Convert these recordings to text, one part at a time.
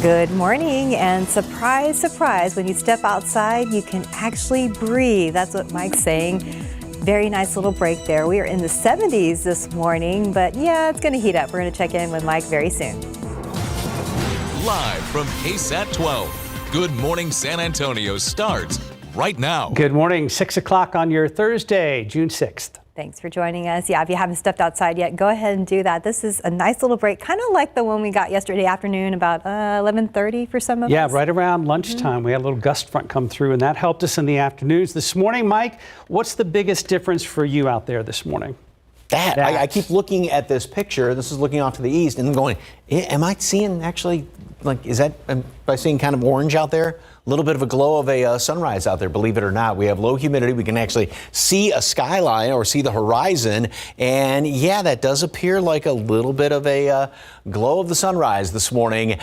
Good morning, and surprise, surprise, when you step outside, you can actually breathe. That's what Mike's saying. Very nice little break there. We are in the 70s this morning, but yeah, it's going to heat up. We're going to check in with Mike very soon. Live from KSAT 12, Good Morning San Antonio starts right now. Good morning, 6 o'clock on your Thursday, June 6th. Thanks for joining us. Yeah, if you haven't stepped outside yet, go ahead and do that. This is a nice little break, kind of like the one we got yesterday afternoon, about 11:30 for some of us. Yeah, right around lunchtime. We had a little gust front come through, and that helped us in the afternoons. This morning, Mike, what's the biggest difference for you out there this morning? I keep looking at this picture. This is looking off to the east, and going, am I seeing actually, like, am I seeing kind of orange out there? A little bit of a glow of a sunrise out there, believe it or not. We have low humidity. We can actually see a skyline or see the horizon. And yeah, that does appear like a little bit of a glow of the sunrise this morning.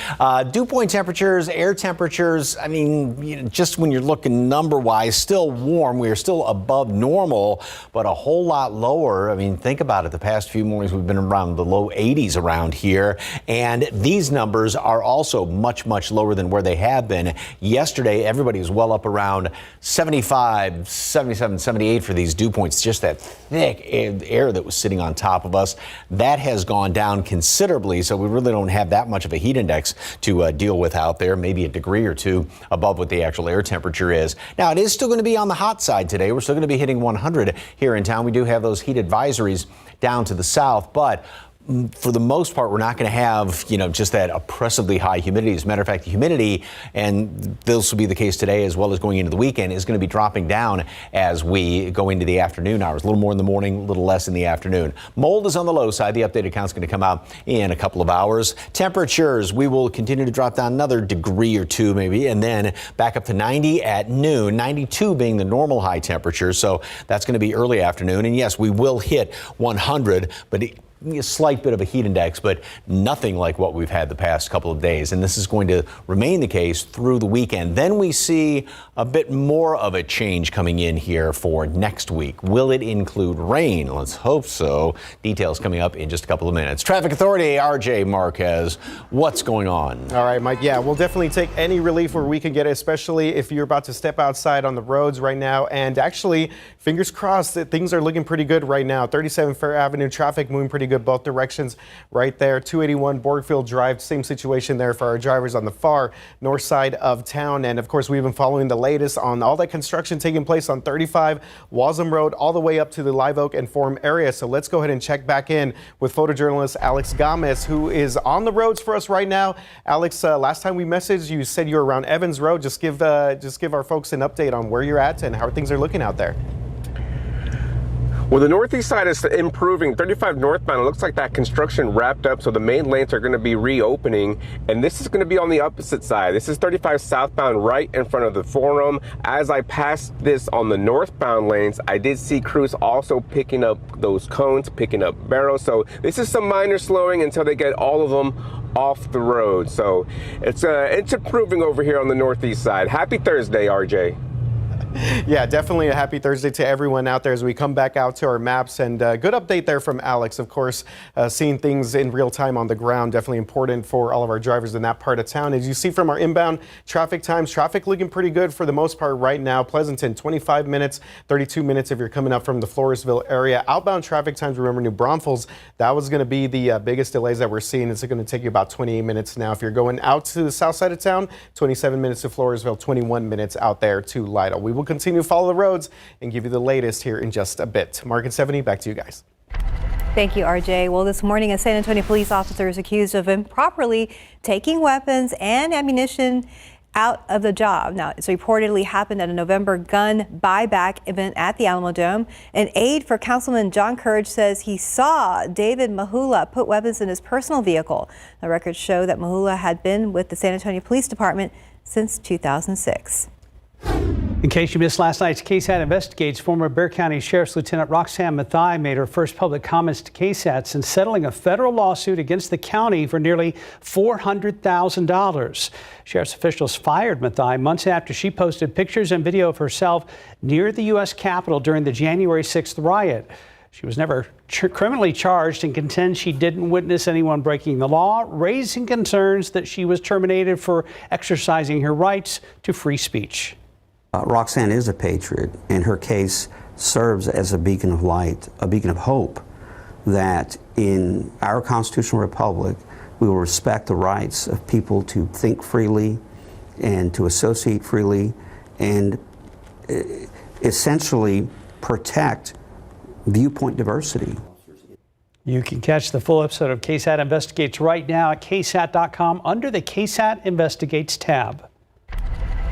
Dew point temperatures, air temperatures, I mean, just when you're looking number-wise, still warm. We are still above normal, but a whole lot lower. I mean, think about it. The past few mornings, we've been around the low 80s around here. And these numbers are also much, much lower than where they have been. Yesterday, everybody was well up around 75, 77, 78 for these dew points. Just that thick air that was sitting on top of us. That has gone down considerably, so we really don't have that much of a heat index to deal with out there, maybe a degree or two above what the actual air temperature is. Now, it is still going to be on the hot side today. We're still going to be hitting 100 here in town. We do have those heat advisories down to the south, but for the most part, we're not going to have, just that oppressively high humidity. As a matter of fact, the humidity, and this will be the case today as well as going into the weekend, is going to be dropping down as we go into the afternoon hours. A little more in the morning, a little less in the afternoon. Mold is on the low side. The updated count's going to come out in a couple of hours. Temperatures, we will continue to drop down another degree or two maybe, and then back up to 90 at noon, 92 being the normal high temperature. So that's going to be early afternoon. And yes, we will hit 100, but a slight bit of a heat index, but nothing like what we've had the past couple of days. And this is going to remain the case through the weekend. Then we see a bit more of a change coming in here for next week. Will it include rain? Let's hope so. Details coming up in just a couple of minutes. Traffic Authority, RJ Marquez, what's going on? All right, Mike. Yeah, we'll definitely take any relief where we can get it, especially if you're about to step outside on the roads right now. And actually, fingers crossed that things are looking pretty good right now. 37 Fair Avenue traffic moving pretty good both directions right there. 281 Borgfield Drive, same situation there for our drivers on the far north side of town. And of course, we've been following the latest on all that construction taking place on 35 Walsham Road all the way up to the Live Oak and Forum area. So let's go ahead and check back in with photojournalist Alex Gomez, who is on the roads for us right now. Alex, last time we messaged, you said you were around Evans Road. Just give our folks an update on where you're at and how things are looking out there. Well, the northeast side is improving. 35 northbound, it looks like that construction wrapped up, so the main lanes are going to be reopening, and this is going to be on the opposite side. This is 35 southbound right in front of the Forum. As I passed this on the northbound lanes, I did see crews also picking up those cones, picking up barrels, so this is some minor slowing until they get all of them off the road. So it's improving over here on the northeast side. Happy Thursday, RJ. Yeah, definitely a happy Thursday to everyone out there as we come back out to our maps. And good update there from Alex. Of course, seeing things in real time on the ground, definitely important for all of our drivers in that part of town. As you see from our inbound traffic times, traffic looking pretty good for the most part right now. Pleasanton, 25 minutes, 32 minutes if you're coming up from the Floresville area. Outbound traffic times, remember, New Braunfels, that was going to be the biggest delays that we're seeing. It's going to take you about 28 minutes now. If you're going out to the south side of town, 27 minutes to Floresville, 21 minutes out there to Lytle. We will continue to follow the roads and give you the latest here in just a bit. Mark and 70, back to you guys. Thank you, RJ. Well, this morning, a San Antonio police officer is accused of improperly taking weapons and ammunition out of the job. Now, it's reportedly happened at a November gun buyback event at the Alamo Dome. An aide for Councilman John Courage says he saw David Mahula put weapons in his personal vehicle. The records show that Mahula had been with the San Antonio Police Department since 2006. In case you missed last night's KSAT Investigates, former Bexar County Sheriff's Lieutenant Roxanne Mathai made her first public comments to KSAT since settling a federal lawsuit against the county for nearly $400,000. Sheriff's officials fired Mathai months after she posted pictures and video of herself near the U.S. Capitol during the January 6th riot. She was never criminally charged and contends she didn't witness anyone breaking the law, raising concerns that she was terminated for exercising her rights to free speech. Roxanne is a patriot, and her case serves as a beacon of light, a beacon of hope that in our constitutional republic, we will respect the rights of people to think freely and to associate freely and essentially protect viewpoint diversity. You can catch the full episode of KSAT Investigates right now at ksat.com under the KSAT Investigates tab.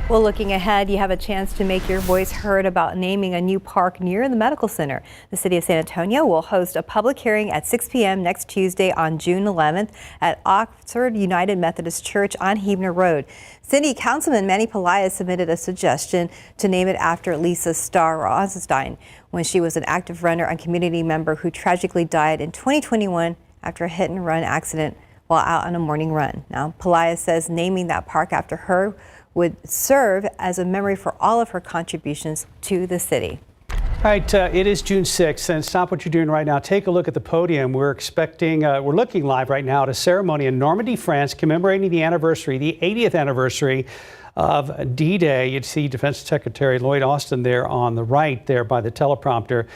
Well, looking ahead, you have a chance to make your voice heard about naming a new park near the medical center. The city of San Antonio will host a public hearing at 6 p.m. next Tuesday on June 11th at Oxford United Methodist Church on Huebner Road. City Councilman Manny Pelaez submitted a suggestion to name it after Lisa Starr Rosenstein when she was an active runner and community member who tragically died in 2021 after a hit-and-run accident while out on a morning run. Now, Pelaez says naming that park after her would serve as a memory for all of her contributions to the city. All right, it is June 6th, and stop what you're doing right now. Take a look at the podium. We're looking live right now at a ceremony in Normandy, France, commemorating the 80th anniversary of D-Day. You'd see Defense Secretary Lloyd Austin there on the right there by the teleprompter.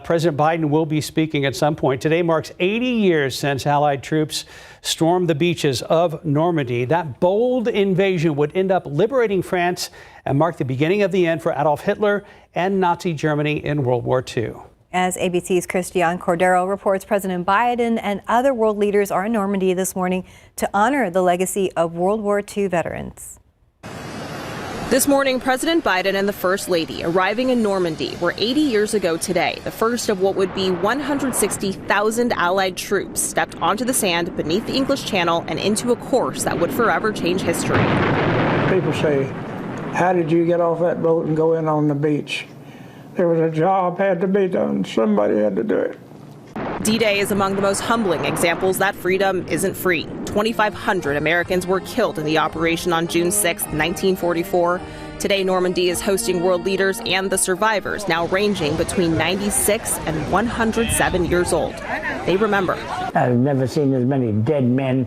President Biden will be speaking at some point. Today marks 80 years since Allied troops stormed the beaches of Normandy. That bold invasion would end up liberating France and mark the beginning of the end for Adolf Hitler and Nazi Germany in World War II. As ABC's Christian Cordero reports, President Biden and other world leaders are in Normandy this morning to honor the legacy of World War II veterans. This morning, President Biden and the First Lady arriving in Normandy were 80 years ago today. The first of what would be 160,000 Allied troops stepped onto the sand beneath the English Channel and into a course that would forever change history. People say, how did you get off that boat and go in on the beach? There was a job had to be done. Somebody had to do it. D-Day is among the most humbling examples that freedom isn't free. 2,500 Americans were killed in the operation on June 6, 1944. Today, Normandy is hosting world leaders and the survivors, now ranging between 96 and 107 years old. They remember. I've never seen as many dead men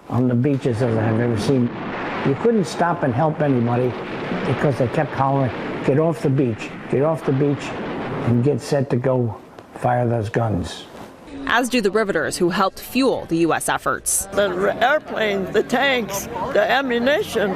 on the beaches as I've ever seen. You couldn't stop and help anybody because they kept hollering, get off the beach, and get set to go fire those guns. As do the riveters who helped fuel the U.S. efforts. The airplanes, the tanks, the ammunition,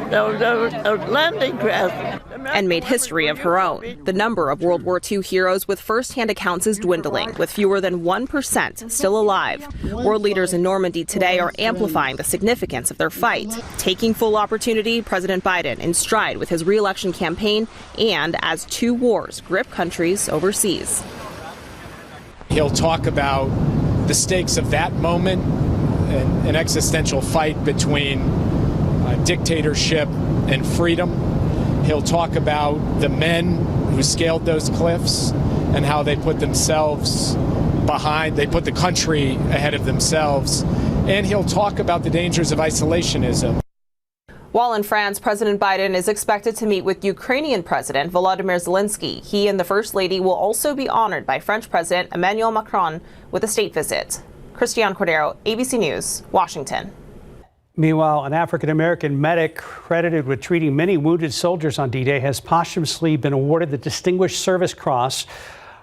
the landing craft. And made history of her own. The number of World War II heroes with first-hand accounts is dwindling, with fewer than 1% still alive. World leaders in Normandy today are amplifying the significance of their fight. Taking full opportunity, President Biden in stride with his re-election campaign and as two wars grip countries overseas. He'll talk about the stakes of that moment, an existential fight between dictatorship and freedom. He'll talk about the men who scaled those cliffs and how they put themselves behind, they put the country ahead of themselves. And he'll talk about the dangers of isolationism. While in France, President Biden is expected to meet with Ukrainian President Volodymyr Zelensky. He and the First Lady will also be honored by French President Emmanuel Macron with a state visit. Christian Cordero, ABC News, Washington. Meanwhile, an African-American medic credited with treating many wounded soldiers on D-Day has posthumously been awarded the Distinguished Service Cross.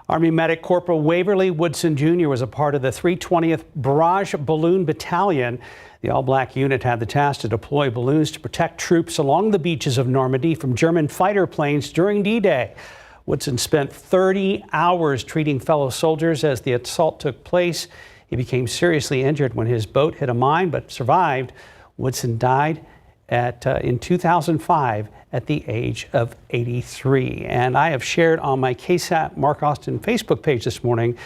Army medic Corporal Waverly Woodson Jr. was a part of the 320th Barrage Balloon Battalion. The all-black unit had the task to deploy balloons to protect troops along the beaches of Normandy from German fighter planes during D-Day. Woodson spent 30 hours treating fellow soldiers as the assault took place. He became seriously injured when his boat hit a mine, but survived. Woodson died in 2005 at the age of 83. And I have shared on my KSAT Mark Austin Facebook page this morning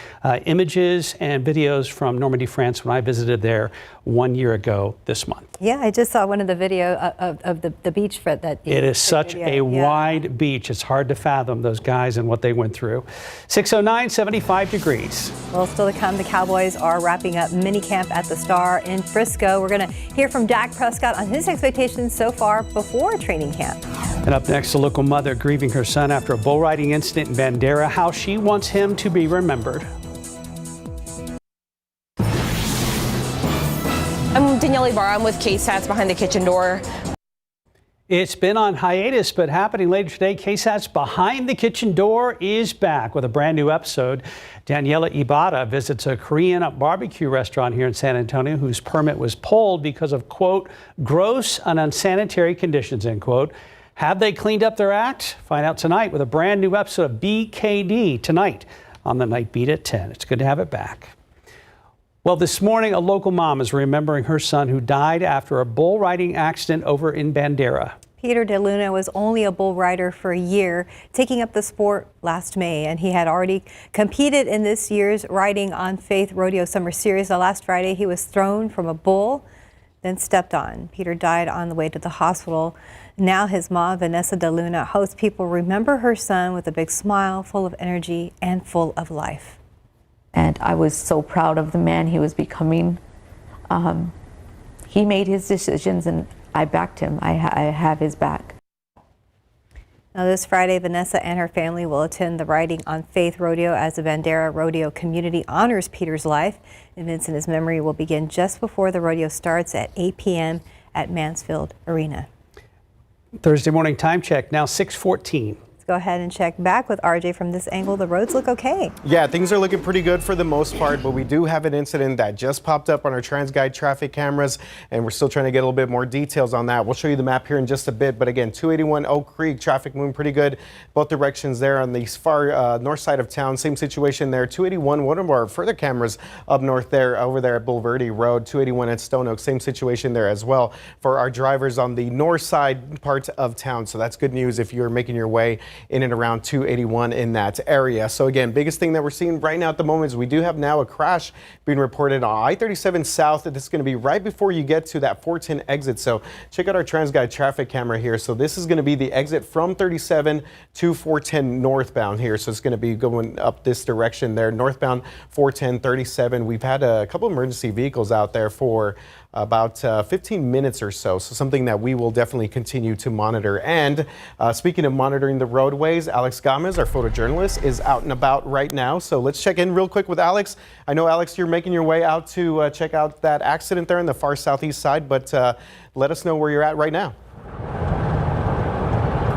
images and videos from Normandy, France when I visited there 1 year ago this month. Yeah, I just saw one of the video of the beach front that it is such a wide beach. It's hard to fathom those guys and what they went through. 609, 75 degrees. Well, still to come, the Cowboys are wrapping up mini camp at the Star in Frisco. We're going to hear from Dak Prescott on his expectations so far before training camp. And up next, a local mother grieving her son after a bull riding incident in Bandera, how she wants him to be remembered. I'm Danielle Ibarra. I'm with KSAT's Behind the Kitchen Door. It's been on hiatus, but happening later today, KSAT's Behind the Kitchen Door is back with a brand new episode. Daniela Ibarra visits a Korean barbecue restaurant here in San Antonio whose permit was pulled because of, quote, gross and unsanitary conditions, end quote. Have they cleaned up their act? Find out tonight with a brand new episode of BKD tonight on the Night Beat at 10. It's good to have it back. Well, this morning, a local mom is remembering her son who died after a bull riding accident over in Bandera. Peter DeLuna was only a bull rider for a year, taking up the sport last May, and he had already competed in this year's Riding on Faith Rodeo Summer Series. Now, last Friday, he was thrown from a bull, then stepped on. Peter died on the way to the hospital. Now his mom, Vanessa DeLuna, hopes people remember her son with a big smile, full of energy and full of life. And I was so proud of the man he was becoming. He made his decisions and I backed him. I have his back. Now this Friday, Vanessa and her family will attend the Riding on Faith Rodeo as the Bandera Rodeo community honors Peter's life. Events in his memory will begin just before the rodeo starts at 8 p.m. at Mansfield Arena. Thursday morning time check, now 6:14. Go ahead and check back with RJ from this angle. The roads look okay. Yeah, things are looking pretty good for the most part, but we do have an incident that just popped up on our TransGuide traffic cameras, and we're still trying to get a little bit more details on that. We'll show you the map here in just a bit, but again, 281 Oak Creek, traffic moving pretty good both directions there on the far north side of town. Same situation there. 281, one of our further cameras up north there, over there at Bulverde Road. 281 at Stone Oak, same situation there as well for our drivers on the north side part of town. So that's good news if you're making your way in and around 281 in that area. So again, biggest thing that we're seeing right now at the moment is we do have now a crash being reported on I-37 South. This is going to be right before you get to that 410 exit. So check out our TransGuide traffic camera here. So this is going to be the exit from 37 to 410 northbound here. So it's going to be going up this direction there, northbound 410, 37. We've had a couple emergency vehicles out there for about 15 minutes or so. So something that we will definitely continue to monitor. And speaking of monitoring the roadways, Alex Gomez, our photojournalist, is out and about right now. So let's check in real quick with Alex. I know, Alex, you're making your way out to check out that accident there on the far southeast side, but let us know where you're at right now.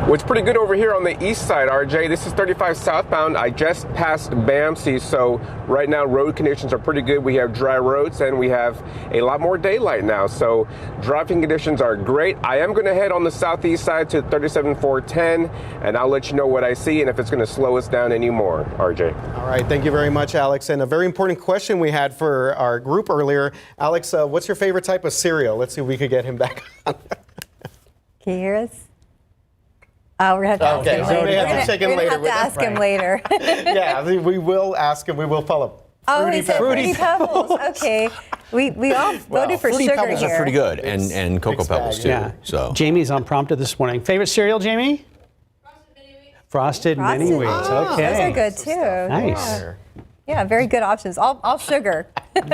Well, it's pretty good over here on the east side, RJ. This is 35 southbound. I just passed BAMC, so right now road conditions are pretty good. We have dry roads and we have a lot more daylight now, so driving conditions are great. I am going to head on the southeast side to 37-410, and I'll let you know what I see and if it's going to slow us down anymore, RJ. All right, thank you very much, Alex. And a very important question we had for our group earlier. Alex, what's your favorite type of cereal? Let's see if we could get him back on. Can you hear us? We're going to have to ask him later. We have to check in later. We're going to have to ask him later. Yeah, we will ask him. We will follow up. Oh, he said Fruity Pebbles. Okay. We all voted for Fruity sugar Pebbles here. are pretty good, and Cocoa Pebbles too. Yeah. So Jamie's unprompted this morning. Favorite cereal, Jamie? Frosted Mini Wheats. Okay. Those are good too. Nice. Yeah, very good options. All sugar.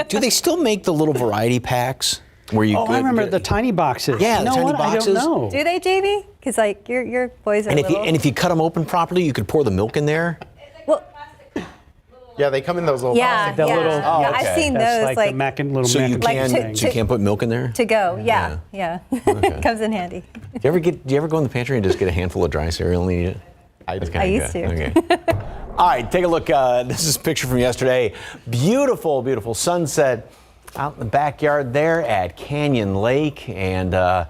do they still make the little variety packs? Where you I remember the tiny boxes. Yeah, the tiny boxes. I don't know. Do they, Jamie? Because like your boys are little. And if you cut them open properly, you could pour the milk in there. Well, yeah, they come in those little yeah, plastic. Yeah, I've seen That's those. like the mac and little so mac you and can cheese you can't put milk in there. To go, yeah. Okay. Comes in handy. Do you ever go in the pantry and just get a handful of dry cereal and eat it? I used to. Okay. All right, take a look. This is a picture from yesterday. Beautiful, beautiful sunset out in the backyard there at Canyon Lake, and yeah,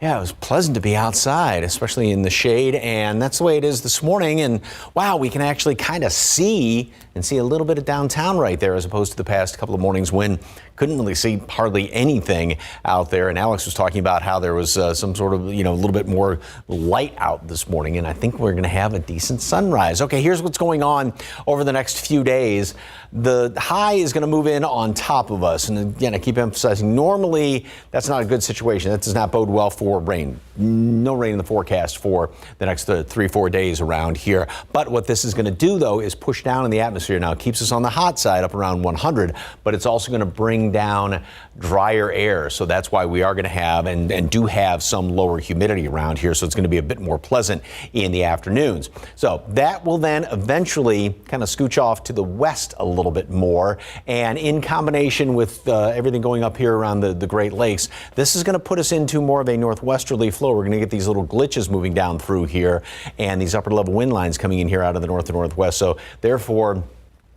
it was pleasant to be outside, especially in the shade, and that's the way it is this morning. And wow, we can actually kind of see a little bit of downtown right there, as opposed to the past couple of mornings when couldn't really see hardly anything out there. And Alex was talking about how there was some sort of, a little bit more light out this morning, and I think we're going to have a decent sunrise. Okay, here's what's going on over the next few days. The high is going to move in on top of us, and again, I keep emphasizing, normally that's not a good situation. That does not bode well for rain. No rain in the forecast for the next 3-4 days around here. But what this is going to do, though, is push down in the atmosphere. Now, it keeps us on the hot side up around 100, but it's also going to bring bring down drier air. So that's why we are going to have and do have some lower humidity around here. So it's going to be a bit more pleasant in the afternoons. So that will then eventually kind of scooch off to the west a little bit more. And in combination with everything going up here around the Great Lakes, this is going to put us into more of a northwesterly flow. We're going to get these little glitches moving down through here and these upper level wind lines coming in here out of the north and northwest. So therefore,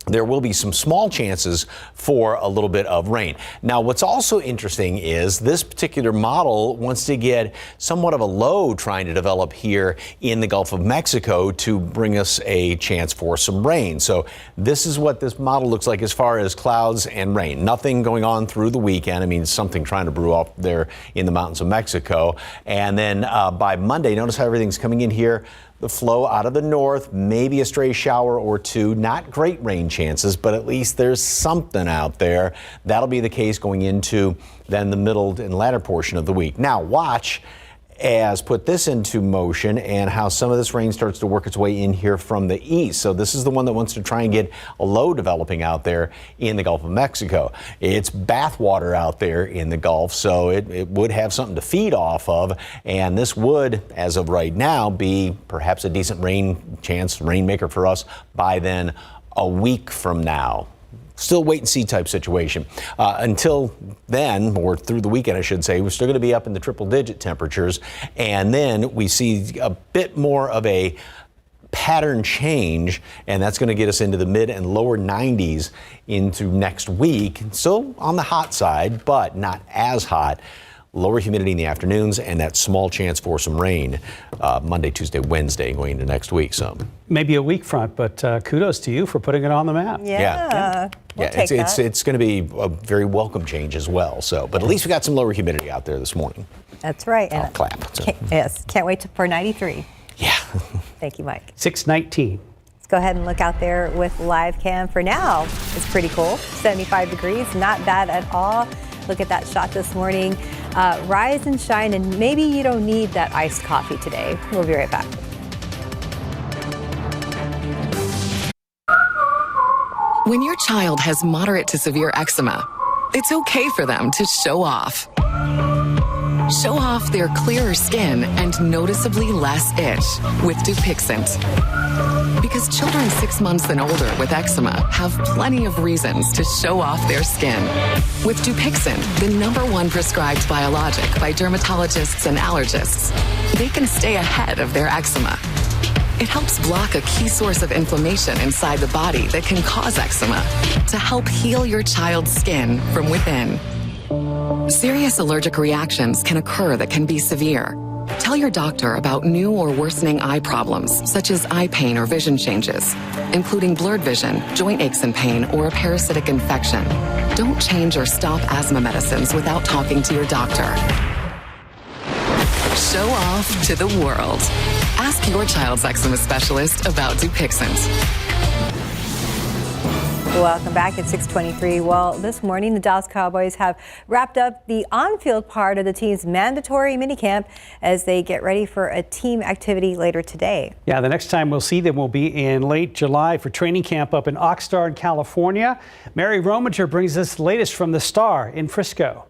there will be some small chances for a little bit of rain. Now, what's also interesting is this particular model wants to get somewhat of a low trying to develop here in the Gulf of Mexico to bring us a chance for some rain. So this is what this model looks like as far as clouds and rain. Nothing going on through the weekend. I mean, something trying to brew up there in the mountains of Mexico. And then by Monday, notice how everything's coming in here. The flow out of the north, maybe a stray shower or two, not great rain chances, but at least there's something out there. That'll be the case going into then the middle and latter portion of the week. Now watch as put this into motion and how some of this rain starts to work its way in here from the east. So this is the one that wants to try and get a low developing out there in the Gulf of Mexico. It's bathwater out there in the Gulf, so it would have something to feed off of. And this would, as of right now, be perhaps a decent rainmaker for us by then a week from now. Still wait and see type situation. Until then, or through the weekend, I should say, we're still going to be up in the triple digit temperatures. And then we see a bit more of a pattern change, and that's going to get us into the mid and lower 90s into next week. Still on the hot side, but not as hot. Lower humidity in the afternoons and that small chance for some rain Monday, Tuesday, Wednesday going into next week. So maybe a weak front, but kudos to you for putting it on the map. Yeah. We'll take that. It's going to be a very welcome change as well. So, but at least we got some lower humidity out there this morning. That's right. I'll clap. So. Can't wait for 93. Yeah. Thank you, Mike. 619. Let's go ahead and look out there with live cam. For now, it's pretty cool. 75 degrees, not bad at all. Look at that shot this morning. Rise and shine, and maybe you don't need that iced coffee today. We'll be right back. When your child has moderate to severe eczema, it's okay for them to show off. Show off their clearer skin and noticeably less itch with Dupixent. Because children 6 months and older with eczema have plenty of reasons to show off their skin. With Dupixent, the #1 prescribed biologic by dermatologists and allergists, they can stay ahead of their eczema. It helps block a key source of inflammation inside the body that can cause eczema to help heal your child's skin from within. Serious allergic reactions can occur that can be severe. Tell your doctor about new or worsening eye problems, such as eye pain or vision changes, including blurred vision, joint aches and pain, or a parasitic infection. Don't change or stop asthma medicines without talking to your doctor. Show off to the world. Ask your child's eczema specialist about Dupixent. Welcome back at 6:23. Well, this morning, the Dallas Cowboys have wrapped up the on-field part of the team's mandatory minicamp as they get ready for a team activity later today. Yeah, the next time we'll see them will be in late July for training camp up in Oxnard, California. Mary Rominger brings us the latest from the Star in Frisco.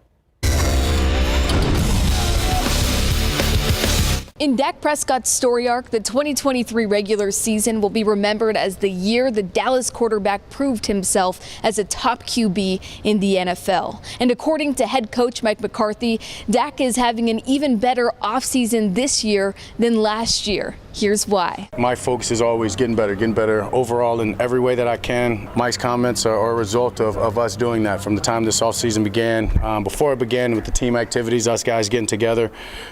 In Dak Prescott's story arc, the 2023 regular season will be remembered as the year the Dallas quarterback proved himself as a top QB in the NFL. And according to head coach Mike McCarthy, Dak is having an even better offseason this year than last year. Here's why. My focus is always getting better overall in every way that I can. Mike's comments are a result of us doing that from the time this offseason began. Before it began with the team activities, us guys getting together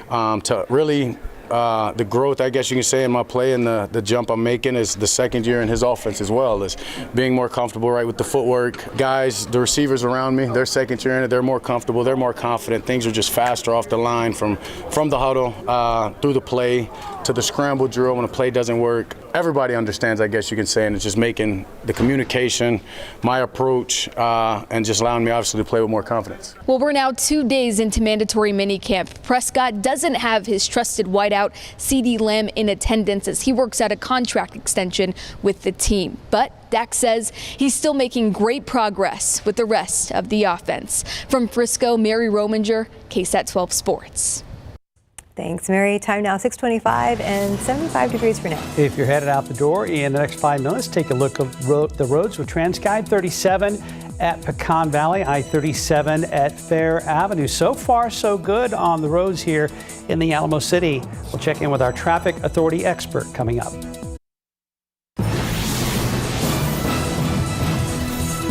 to really the growth, I guess you can say, in my play and the jump I'm making is the second year in his offense as well, is being more comfortable right with the footwork. Guys, the receivers around me, their second year in it, they're more comfortable, they're more confident. Things are just faster off the line from the huddle through the play to the scramble drill when a play doesn't work. everybody understands, I guess you can say, and it's just making the communication, my approach, and just allowing me obviously to play with more confidence. Well, we're now 2 days into mandatory minicamp. Prescott doesn't have his trusted wideout, CeeDee Lamb, in attendance as he works out a contract extension with the team. But Dak says he's still making great progress with the rest of the offense. From Frisco, Mary Rominger, KSAT 12 Sports. Thanks, Mary. Time now 6:25 and 75 degrees for now. If you're headed out the door in the next 5 minutes, take a look at the roads with TransGuide. 37 at Pecan Valley, I-37 at Fair Avenue. So far, so good on the roads here in the Alamo City. We'll check in with our traffic authority expert coming up.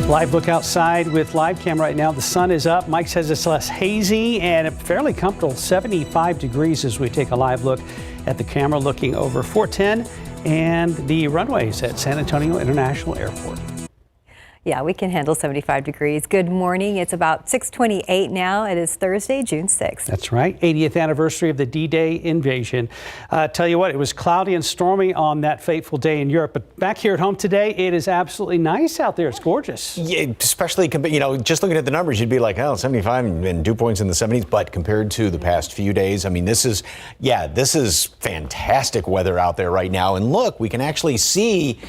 Live look outside with live cam right now. The sun is up. Mike says it's less hazy and fairly comfortable, 75 degrees as we take a live look at the camera looking over 410 and the runways at San Antonio International Airport. Yeah, we can handle 75 degrees. Good morning. It's about 6:28 now. It is Thursday, June 6th. That's right. 80th anniversary of the D-Day invasion. Tell you what, it was cloudy and stormy on that fateful day in Europe. But back here at home today, it is absolutely nice out there. It's gorgeous. Yeah, especially, just looking at the numbers, you'd be like, oh, 75 and dew points in the 70s. But compared to the past few days, I mean, this is fantastic weather out there right now. And look, we can actually see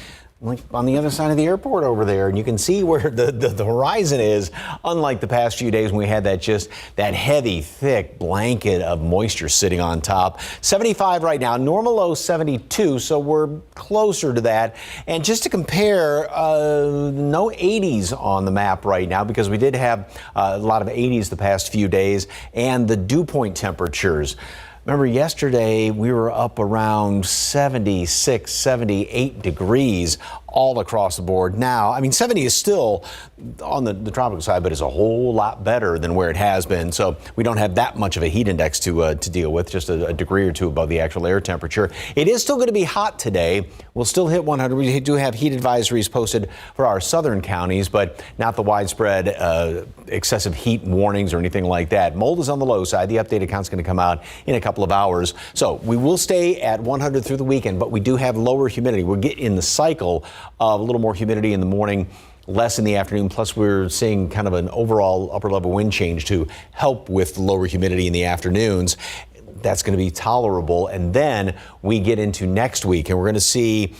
like on the other side of the airport over there, and you can see where the horizon is, unlike the past few days when we had that heavy, thick blanket of moisture sitting on top. 75 right now, normal low 72, so we're closer to that. And just to compare, no 80s on the map right now because we did have a lot of 80s the past few days, and the dew point temperatures. Remember yesterday we were up around 76, 78 degrees all across the board. Now, I mean, 70 is still on the tropical side, but it's a whole lot better than where it has been. So we don't have that much of a heat index to deal with, just a degree or two above the actual air temperature. It is still going to be hot today. We'll still hit 100. We do have heat advisories posted for our southern counties, but not the widespread excessive heat warnings or anything like that. Mold is on the low side. The updated count's going to come out in a couple of hours. So we will stay at 100 through the weekend, but we do have lower humidity. We're getting in the cycle of a little more humidity in the morning, less in the afternoon. Plus, we're seeing kind of an overall upper level wind change to help with lower humidity in the afternoons. That's going to be tolerable. And then we get into next week and we're going to see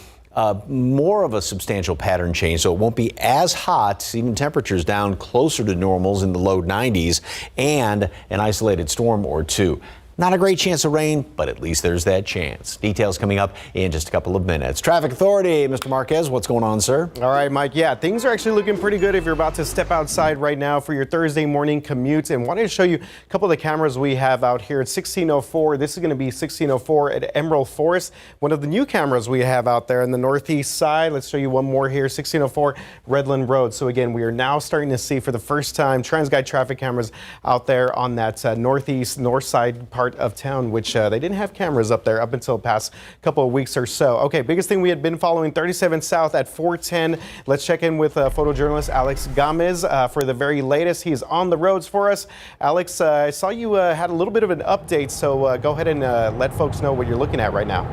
more of a substantial pattern change. So it won't be as hot, even temperatures down closer to normals in the low 90s, and an isolated storm or two. Not a great chance of rain, but at least there's that chance. Details coming up in just a couple of minutes. Traffic Authority, Mr. Marquez, what's going on, sir? All right, Mike. Yeah, things are actually looking pretty good if you're about to step outside right now for your Thursday morning commute. And wanted to show you a couple of the cameras we have out here at 1604. This is going to be 1604 at Emerald Forest. One of the new cameras we have out there on the northeast side. Let's show you one more here, 1604 Redland Road. So again, we are now starting to see for the first time TransGuide traffic cameras out there on that north side part of town, which they didn't have cameras up there up until the past couple of weeks or so. Okay, biggest thing we had been following, 37 South at 410. Let's check in with photojournalist Alex Gomez for the very latest. He's on the roads for us. Alex, I saw you had a little bit of an update, so go ahead and let folks know what you're looking at right now.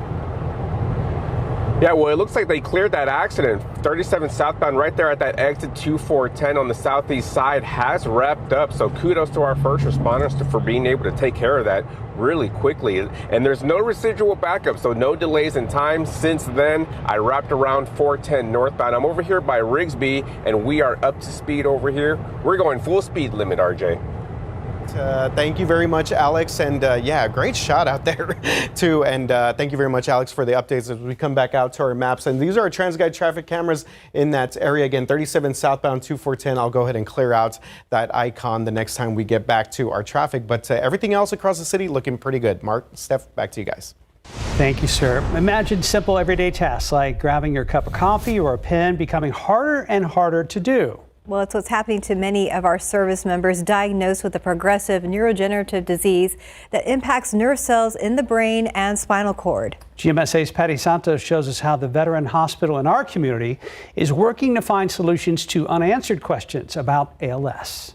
Yeah, well, it looks like they cleared that accident. 37 southbound right there at that exit 2410 on the southeast side has wrapped up. So kudos to our first responders for being able to take care of that really quickly. And there's no residual backup, so no delays in time. Since then, I wrapped around 410 northbound. I'm over here by Rigsby, and we are up to speed over here. We're going full speed limit, RJ. Thank you very much, Alex. And yeah, great shot out there, too. And thank you very much, Alex, for the updates as we come back out to our maps. And these are our TransGuide traffic cameras in that area. Again, 37 southbound, 2410. I'll go ahead and clear out that icon the next time we get back to our traffic. But everything else across the city looking pretty good. Mark, Steph, back to you guys. Thank you, sir. Imagine simple everyday tasks like grabbing your cup of coffee or a pen becoming harder and harder to do. Well, it's what's happening to many of our service members diagnosed with a progressive neurodegenerative disease that impacts nerve cells in the brain and spinal cord. GMSA's Patty Santos shows us how the veteran hospital in our community is working to find solutions to unanswered questions about ALS.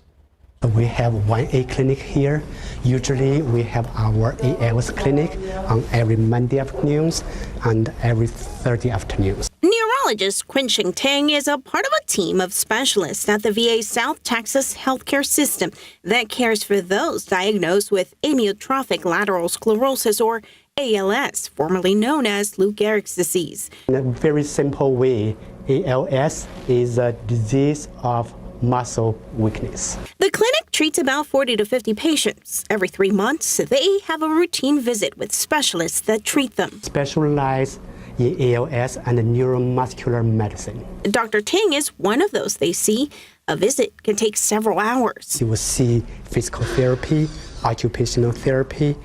We have 1A clinic here. Usually we have our ALS clinic on every Monday afternoons and every Thursday afternoons. Neurologist Quinching Tang is a part of a team of specialists at the VA South Texas healthcare system that cares for those diagnosed with amyotrophic lateral sclerosis, or ALS, formerly known as Lou Gehrig's disease. In a very simple way, ALS is a disease of muscle weakness. The clinic treats about 40 to 50 patients. Every 3 months, they have a routine visit with specialists that treat them. Specialize in ALS and neuromuscular medicine. Dr. Tang is one of those they see. A visit can take several hours. You will see physical therapy, occupational therapy,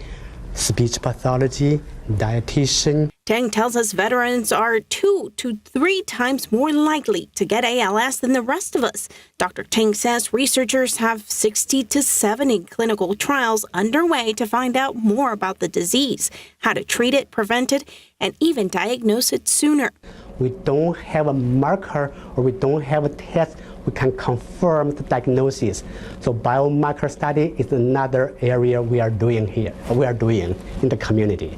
speech pathology, dietitian. Tang tells us veterans are 2 to 3 times more likely to get ALS than the rest of us. Dr. Tang says researchers have 60 to 70 clinical trials underway to find out more about the disease, how to treat it, prevent it, and even diagnose it sooner. We don't have a marker or we don't have a test we can confirm the diagnosis. So biomarker study is another area we are doing in the community.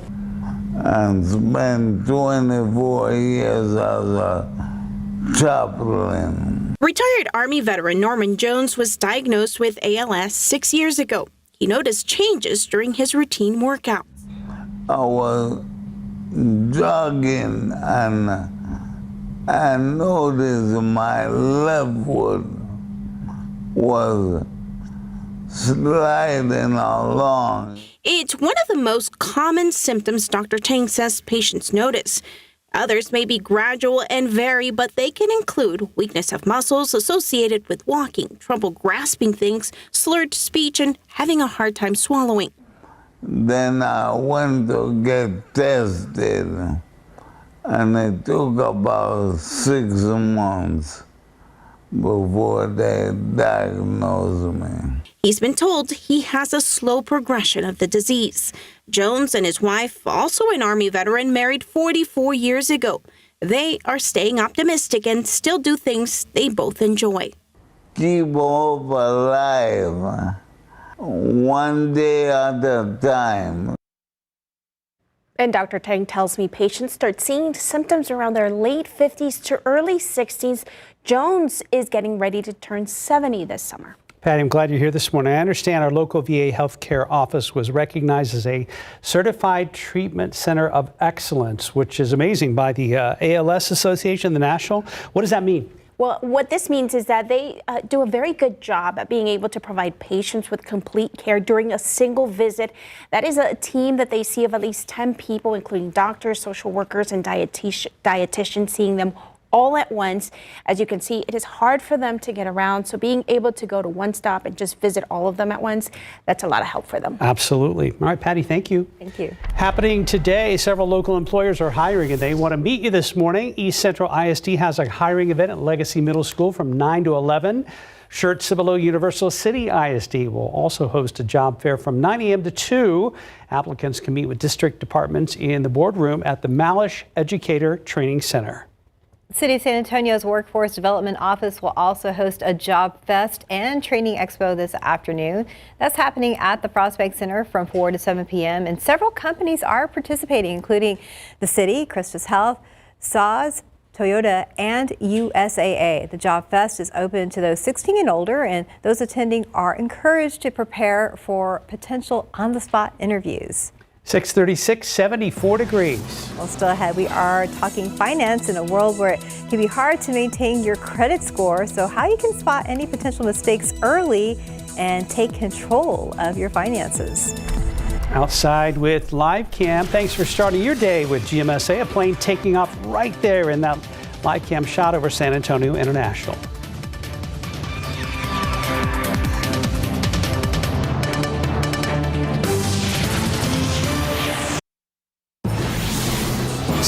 And spent 24 years as a chaplain. Retired Army veteran Norman Jones was diagnosed with ALS 6 years ago. He noticed changes during his routine workouts. I was jogging and I noticed my left foot was sliding along. It's one of the most common symptoms Dr. Tang says patients notice. Others may be gradual and vary, but they can include weakness of muscles associated with walking, trouble grasping things, slurred speech, and having a hard time swallowing. Then I went to get tested, and it took about 6 months before they diagnosed me. He's been told he has a slow progression of the disease. Jones and his wife, also an Army veteran, married 44 years ago. They are staying optimistic and still do things they both enjoy. Keep hope alive, one day at a time. And Dr. Tang tells me patients start seeing symptoms around their late 50s to early 60s. Jones is getting ready to turn 70 this summer. Patty, I'm glad you're here this morning. I understand our local VA healthcare office was recognized as a certified treatment center of excellence, which is amazing, by the ALS Association, the national. What does that mean? Well, what this means is that they do a very good job at being able to provide patients with complete care during a single visit. That is a team that they see of at least 10 people, including doctors, social workers, and dietitians, seeing them all at once. As you can see, it is hard for them to get around. So being able to go to one stop and just visit all of them at once, that's a lot of help for them. Absolutely. All right, Patty, thank you. Thank you. Happening today, several local employers are hiring and they want to meet you this morning. East Central ISD has a hiring event at Legacy Middle School from 9 to 11. Shirt Cibolo Universal City ISD will also host a job fair from 9 a.m. to 2. Applicants can meet with district departments in the boardroom at the Malish Educator Training Center. City of San Antonio's Workforce Development Office will also host a Job Fest and Training Expo this afternoon. That's happening at the Prospect Center from 4 to 7 p.m. And several companies are participating, including the city, Christus Health, SAS, Toyota, and USAA. The Job Fest is open to those 16 and older, and those attending are encouraged to prepare for potential on-the-spot interviews. 636, 74 degrees. Well, still ahead, we are talking finance in a world where it can be hard to maintain your credit score. So how you can spot any potential mistakes early and take control of your finances. Outside with live cam. Thanks for starting your day with GMSA. A plane taking off right there in that live cam shot over San Antonio International.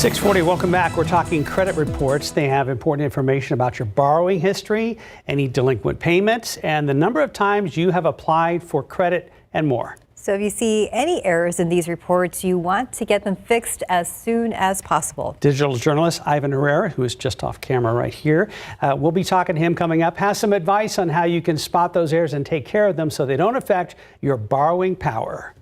.640, welcome back. We're talking credit reports. They have important information about your borrowing history, any delinquent payments, and the number of times you have applied for credit and more. So if you see any errors in these reports, you want to get them fixed as soon as possible. Digital journalist Ivan Herrera, who is just off camera right here, we'll be talking to him coming up, has some advice on how you can spot those errors and take care of them so they don't affect your borrowing power.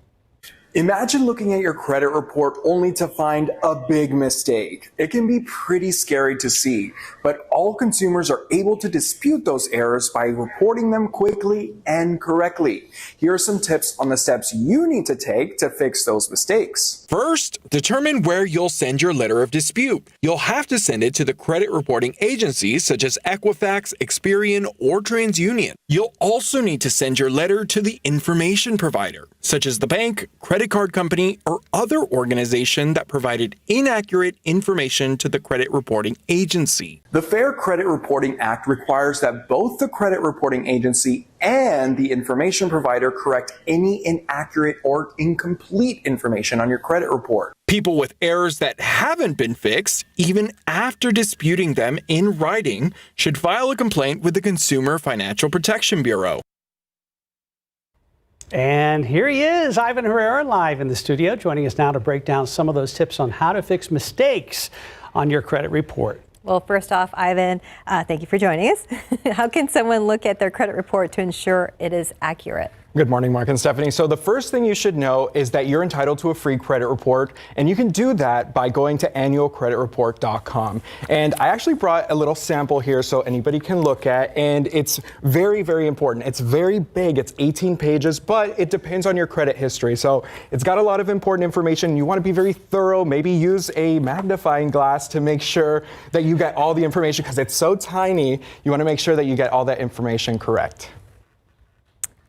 Imagine looking at your credit report only to find a big mistake. It can be pretty scary to see, but all consumers are able to dispute those errors by reporting them quickly and correctly. Here are some tips on the steps you need to take to fix those mistakes. First, determine where you'll send your letter of dispute. You'll have to send it to the credit reporting agencies such as Equifax, Experian, or TransUnion. You'll also need to send your letter to the information provider, such as the bank, credit card company, or other organization that provided inaccurate information to the credit reporting agency. The Fair Credit Reporting Act requires that both the credit reporting agency and the information provider correct any inaccurate or incomplete information on your credit report. People with errors that haven't been fixed, even after disputing them in writing, should file a complaint with the Consumer Financial Protection Bureau. And here he is, Ivan Herrera, live in the studio, joining us now to break down some of those tips on how to fix mistakes on your credit report. Well, first off, Ivan, thank you for joining us. How can someone look at their credit report to ensure it is accurate? Good morning, Mark and Stephanie. So the first thing you should know is that you're entitled to a free credit report, and you can do that by going to annualcreditreport.com. And I actually brought a little sample here so anybody can look at, and it's very, very important. It's very big. It's 18 pages, but it depends on your credit history. So it's got a lot of important information. You want to be very thorough. Maybe use a magnifying glass to make sure that you get all the information, because it's so tiny. You want to make sure that you get all that information correct.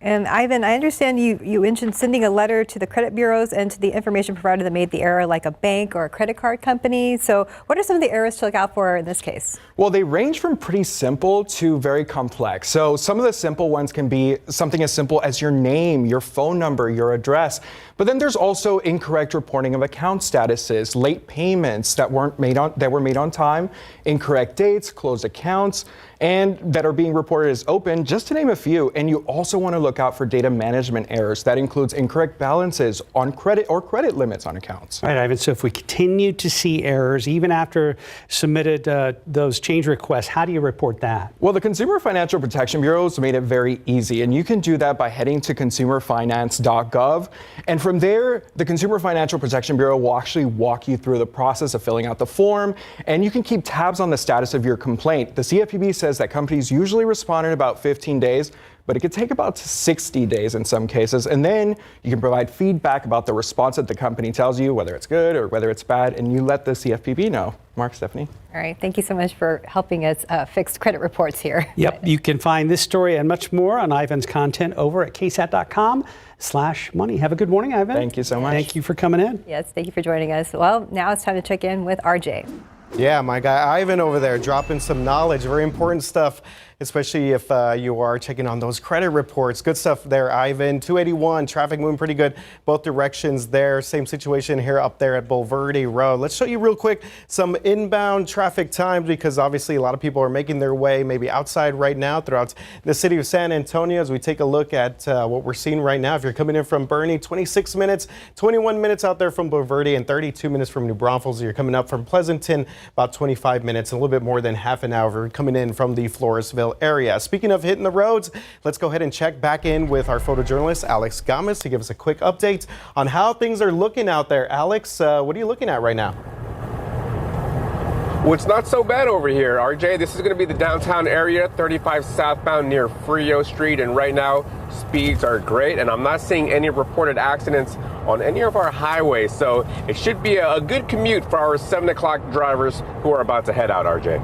And Ivan, I understand you mentioned sending a letter to the credit bureaus and to the information provider that made the error, like a bank or a credit card company. So what are some of the errors to look out for in this case? Well, they range from pretty simple to very complex. So some of the simple ones can be something as simple as your name, your phone number, your address. But then there's also incorrect reporting of account statuses, late payments that were made on time, incorrect dates, closed accounts, and that are being reported as open, just to name a few. And you also want to look out for data management errors. That includes incorrect balances on credit or credit limits on accounts. All right, Ivan, so if we continue to see errors, even after submitted those change requests, how do you report that? Well, the Consumer Financial Protection Bureau has made it very easy, and you can do that by heading to consumerfinance.gov. And from there, the Consumer Financial Protection Bureau will actually walk you through the process of filling out the form, and you can keep tabs on the status of your complaint. The CFPB says that companies usually respond in about 15 days, but it could take about 60 days in some cases. And then you can provide feedback about the response that the company tells you, whether it's good or whether it's bad, and you let the CFPB know. Mark, Stephanie. All right. Thank you so much for helping us fix credit reports here. Yep. You can find this story and much more on Ivan's content over at ksat.com/money. Have a good morning, Ivan. Thank you so much. Thank you for coming in. Yes. Thank you for joining us. Well, now it's time to check in with RJ. Yeah, my guy Ivan over there dropping some knowledge, very important stuff, especially if you are checking on those credit reports. Good stuff there, Ivan. 281, traffic moving pretty good both directions there. Same situation here up there at Bulverde Road. Let's show you real quick some inbound traffic times, because obviously a lot of people are making their way maybe outside right now throughout the city of San Antonio. As we take a look at what we're seeing right now, if you're coming in from Bernie, 26 minutes, 21 minutes out there from Bulverde, and 32 minutes from New Braunfels. You're coming up from Pleasanton, about 25 minutes, a little bit more than half an hour coming in from the Floresville area. Speaking of hitting the roads, let's go ahead and check back in with our photojournalist, Alex Gomez, to give us a quick update on how things are looking out there. Alex, what are you looking at right now? Well, it's not so bad over here, RJ. This is going to be the downtown area, 35 southbound near Frio Street, and right now speeds are great, and I'm not seeing any reported accidents on any of our highways, so it should be a good commute for our 7 o'clock drivers who are about to head out, RJ.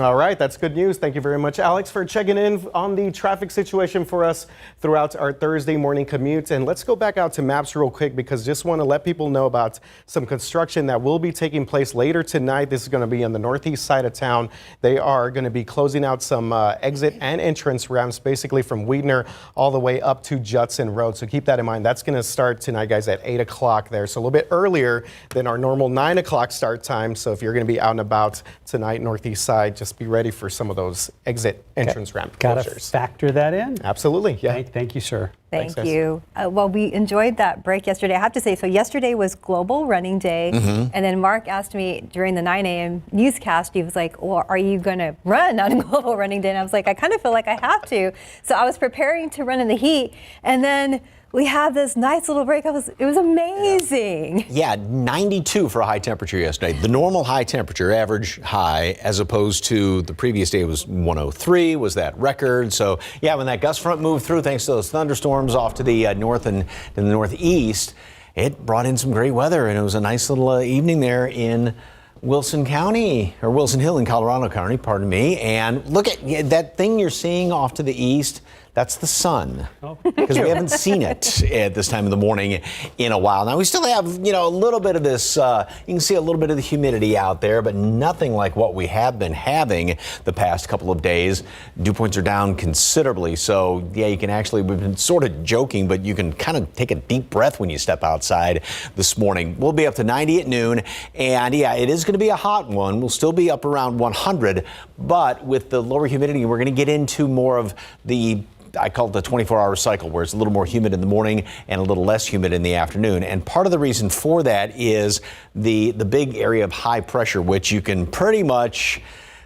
All right, that's good news. Thank you very much, Alex, for checking in on the traffic situation for us throughout our Thursday morning commute. And let's go back out to maps real quick, because just want to let people know about some construction that will be taking place later tonight. This is going to be on the northeast side of town. They are going to be closing out some exit and entrance ramps, basically from Weidner all the way up to Judson Road. So keep that in mind. That's going to start tonight, guys, at 8 o'clock there. So a little bit earlier than our normal 9 o'clock start time. So if you're going to be out and about tonight, northeast side, just just be ready for some of those exit entrance ramp Got to closures. factor that in. Absolutely, yeah. Thank you, sir. Thank Thanks, you. Well, we enjoyed that break yesterday. I have to say, so yesterday was Global Running Day, and then Mark asked me during the 9 a.m. newscast, he was like, well, are you going to run on Global Running Day? And I was like, I kind of feel like I have to. So I was preparing to run in the heat, and then we have this nice little break. It was amazing. Yeah, 92 for a high temperature yesterday. The normal high temperature, average high, as opposed to the previous day was 103, was that record. So, yeah, when that gust front moved through, thanks to those thunderstorms off to the north and the northeast, it brought in some great weather, and it was a nice little evening there in Wilson County, or Wilson Hill in Colorado County, pardon me. And look at that thing you're seeing off to the east. That's the sun, because we haven't seen it at this time of the morning in a while. Now, we still have, a little bit of this, you can see a little bit of the humidity out there, but nothing like what we have been having the past couple of days. Dew points are down considerably, so yeah, you can actually, we've been sort of joking, but you can kind of take a deep breath when you step outside this morning. We'll be up to 90 at noon, and yeah, it is going to be a hot one. We'll still be up around 100, but with the lower humidity, we're going to get into more of the, I call it the 24-hour cycle, where it's a little more humid in the morning and a little less humid in the afternoon. And part of the reason for that is the big area of high pressure, which you can pretty much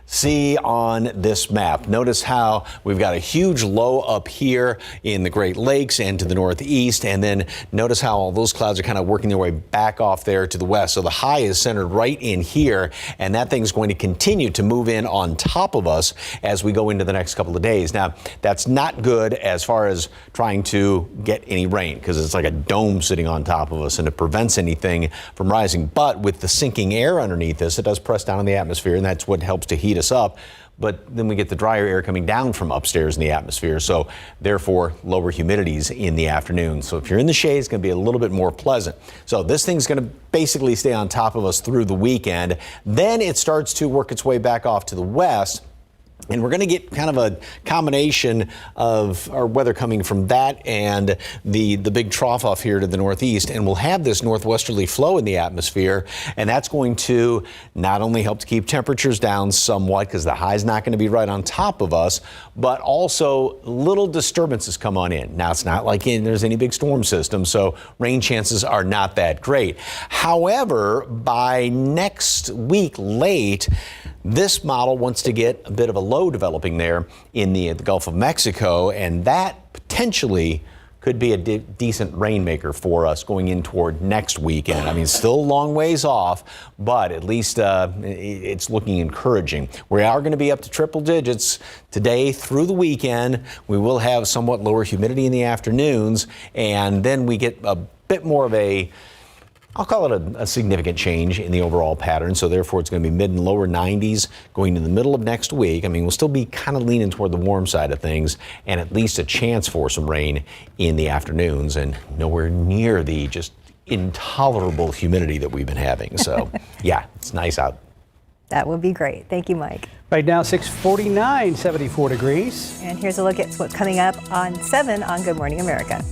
see on this map. Notice how we've got a huge low up here in the Great Lakes and to the northeast, and then notice how all those clouds are kind of working their way back off there to the west. So the high is centered right in here, and that thing's going to continue to move in on top of us as we go into the next couple of days. Now, that's not good as far as trying to get any rain, because it's like a dome sitting on top of us, and it prevents anything from rising. But with the sinking air underneath us, it does press down in the atmosphere, and that's what helps to heat us up. But then we get the drier air coming down from upstairs in the atmosphere, so therefore lower humidities in the afternoon. So if you're in the shade, it's going to be a little bit more pleasant. So this thing's going to basically stay on top of us through the weekend. Then it starts to work its way back off to the west. And we're going to get kind of a combination of our weather coming from that and the big trough off here to the northeast. And we'll have this northwesterly flow in the atmosphere. And that's going to not only help to keep temperatures down somewhat, because the high's not going to be right on top of us, but also little disturbances come on in. Now, it's not like there's any big storm system, so rain chances are not that great. However, by next week late, this model wants to get a bit of a low developing there in the Gulf of Mexico, and that potentially could be a decent rainmaker for us going in toward next weekend. I mean, still a long ways off, but at least it's looking encouraging. We are going to be up to triple digits today through the weekend. We will have somewhat lower humidity in the afternoons, and then we get a bit more of I'll call it a significant change in the overall pattern. So therefore, it's going to be mid and lower 90s going to the middle of next week. I mean, we'll still be kind of leaning toward the warm side of things, and at least a chance for some rain in the afternoons, and nowhere near the just intolerable humidity that we've been having. So yeah, it's nice out. That would be great. Thank you, Mike. Right now, 6:49, 74 degrees. And here's a look at what's coming up on 7 on Good Morning America.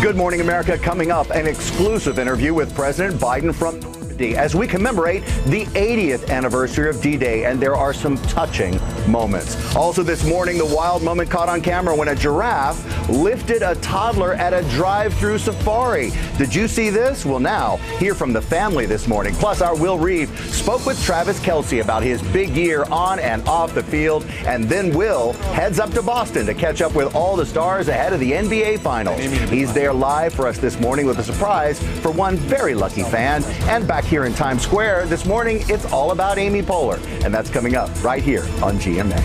Good Morning America coming up, an exclusive interview with President Biden from Normandy as we commemorate the 80th anniversary of D-Day, and there are some touching moments. Also this morning, the wild moment caught on camera when a giraffe lifted a toddler at a drive-through safari. Did you see this? Well, now, hear from the family this morning. Plus, our Will Reeve spoke with Travis Kelce about his big year on and off the field, and then Will heads up to Boston to catch up with all the stars ahead of the NBA Finals. He's there live for us this morning with a surprise for one very lucky fan. And back here in Times Square this morning, it's all about Amy Poehler, and that's coming up right here on GMA.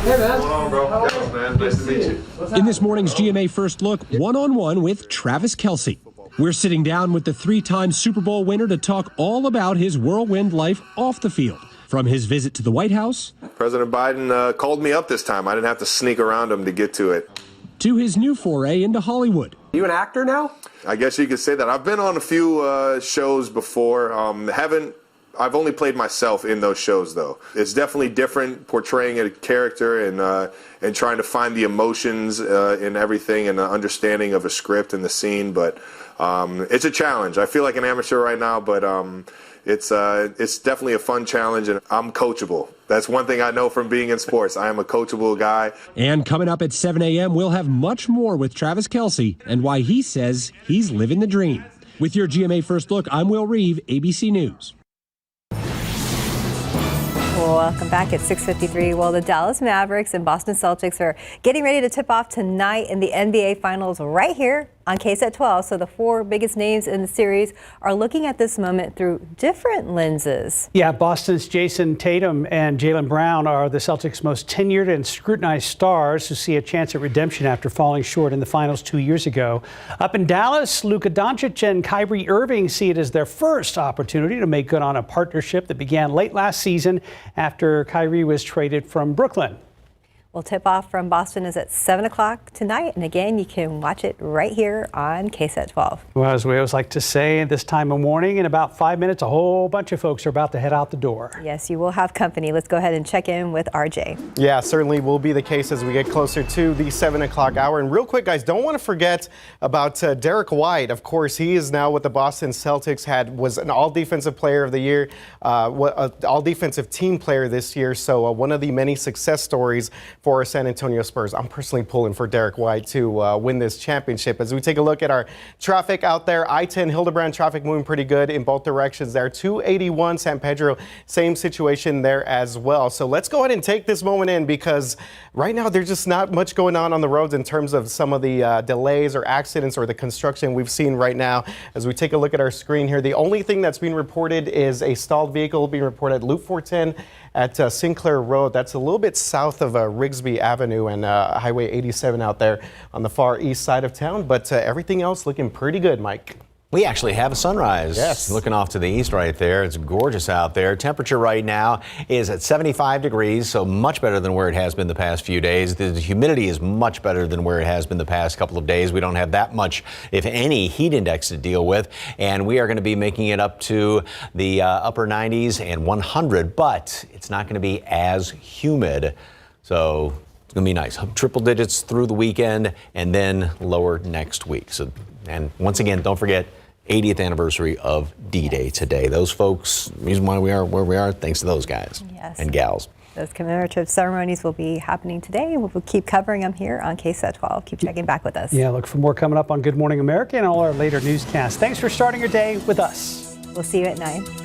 Hey, man. What's going on, bro? Yes, man. Nice to meet you. In this morning's GMA First Look, one-on-one with Travis Kelce. We're sitting down with the 3-time Super Bowl winner to talk all about his whirlwind life off the field. From his visit to the White House. President Biden called me up this time. I didn't have to sneak around him to get to it. To his new foray into Hollywood. You an actor now? I guess you could say that. I've been on a few shows before. Haven't I've only played myself in those shows, though. It's definitely different portraying a character and trying to find the emotions in everything and the understanding of a script and the scene. But it's a challenge. I feel like an amateur right now, but it's definitely a fun challenge, and I'm coachable. That's one thing I know from being in sports. I am a coachable guy. And coming up at 7 a.m., we'll have much more with Travis Kelce and why he says he's living the dream. With your GMA First Look, I'm Will Reeve, ABC News. Welcome back at 6:53. Well, the Dallas Mavericks and Boston Celtics are getting ready to tip off tonight in the NBA Finals right here on KSAT 12. So the four biggest names in the series are looking at this moment through different lenses. Yeah, Boston's Jason Tatum and Jaylen Brown are the Celtics' most tenured and scrutinized stars who see a chance at redemption after falling short in the finals 2 years ago. Up in Dallas, Luka Doncic and Kyrie Irving see it as their first opportunity to make good on a partnership that began late last season after Kyrie was traded from Brooklyn. Well, tip-off from Boston is at 7 o'clock tonight. And again, you can watch it right here on KSAT 12. Well, as we always like to say, this time of morning, in about 5 minutes, a whole bunch of folks are about to head out the door. Yes, you will have company. Let's go ahead and check in with RJ. Yeah, certainly will be the case as we get closer to the 7 o'clock hour. And real quick, guys, don't want to forget about Derek White. Of course, he is now with the Boston Celtics, was an all-defensive player of the year, all-defensive team player this year. So one of the many success stories for San Antonio Spurs. I'm personally pulling for Derek White to win this championship. As we take a look at our traffic out there, I-10 Hildebrand traffic moving pretty good in both directions there. 281 San Pedro, same situation there as well. So let's go ahead and take this moment in because right now there's just not much going on the roads in terms of some of the delays or accidents or the construction we've seen right now. As we take a look at our screen here, the only thing that's being reported is a stalled vehicle being reported at Loop 410 at Sinclair Road. That's a little bit south of Rigsby Avenue and Highway 87 out there on the far east side of town. But everything else looking pretty good, Mike. We actually have a sunrise. Yes. Looking off to the east right there. It's gorgeous out there. Temperature right now is at 75 degrees, so much better than where it has been the past few days. The humidity is much better than where it has been the past couple of days. We don't have that much, if any, heat index to deal with. And we are going to be making it up to the upper 90s and 100, but it's not going to be as humid. So it's going to be nice. Triple digits through the weekend and then lower next week. So, and once again, don't forget, 80th anniversary of D-Day today. Those folks, reason why we are where we are, thanks to those guys and gals. Those commemorative ceremonies will be happening today. We'll keep covering them here on KSAT 12. Keep checking back with us. Yeah, look for more coming up on Good Morning America and all our later newscasts. Thanks for starting your day with us. We'll see you at 9.